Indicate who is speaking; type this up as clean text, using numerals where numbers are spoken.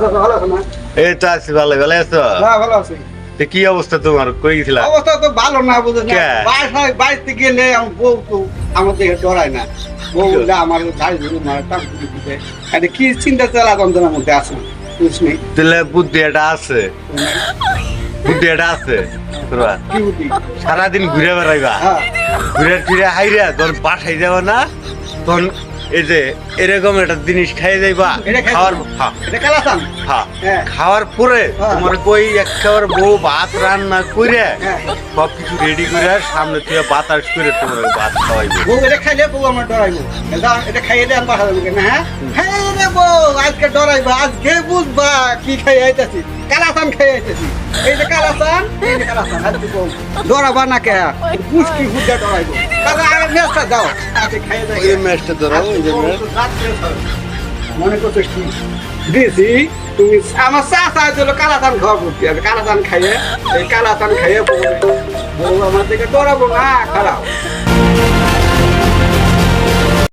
Speaker 1: ভালো আছো না?
Speaker 2: এই তো আছি ভালো ভালো আছো?
Speaker 1: হ্যাঁ ভালো আছি।
Speaker 2: তো কি অবস্থা তোমার, কই গেছিলা?
Speaker 1: অবস্থা তো ভালো না, বুঝছ না।
Speaker 2: কে?
Speaker 1: বাইরে গেলে আমার বউ তো আমার দিকে ডরায় না। বউ বলে আমার গাড়ি ধরে মারে, টান করে দিতে। এটা কি চিন্তা চালা যন্ত্রণার মধ্যে আছে, বুঝলি?
Speaker 2: তাহলে বুদ্ধি এটা আছে, বুদ্ধি এটা আছে তোরা।
Speaker 1: কি বুদ্ধি?
Speaker 2: সারাদিন ঘুরে বেড়াইবা,
Speaker 1: হ্যাঁ
Speaker 2: ঘুরে ফিরে হাইরা তখন বাসায় যাবা না, তখন এই যে এরকম একটা জিনিস খাইয়ে যাইবা।
Speaker 1: এটা খাইছো?
Speaker 2: খাওয়ার হ্যাঁ
Speaker 1: এটা কালাসান।
Speaker 2: হ্যাঁ
Speaker 1: হ্যাঁ।
Speaker 2: খাওয়ার পরে
Speaker 1: হ্যাঁ।
Speaker 2: তোমার কই একেবারে বউ ভাত রান্না করে
Speaker 1: হ্যাঁ।
Speaker 2: সব কিছু রেডি করে সামনে থেকে বাতাস করে তোমার ভাত খাওয়াইবে।
Speaker 1: বউ এটা খাইলে বউ আমার ডরাইবো। এটা খাইয়ে দেন বাসা যাবে না। হ্যাঁ হ্যাঁ রে বউ, আজকে ডরাইবা, আজকে বুঝবা কি খাই আইতাছি। কালাসান খাই আইতাছি। এই যে কালাসান, এই যে কালাসান, আজকে বউ ডরাবা না কে? মুশকিল বুঝা ডরাইবো। কারণ আর মেসটা দাও, আজকে খাইয়ে দেয়।
Speaker 2: এই ম্যাচটা ধরো, এই যে ম্যাচ।
Speaker 1: মনে করছিস কি দিয়েছি? তুমি আমার চাচা দিল কালাচান খাওয়া করতে হবে। কালাচান খাইয়ে, এই কালাচান খাইয়ে বউ আমার দিকে ডরাবো না, খারাপ।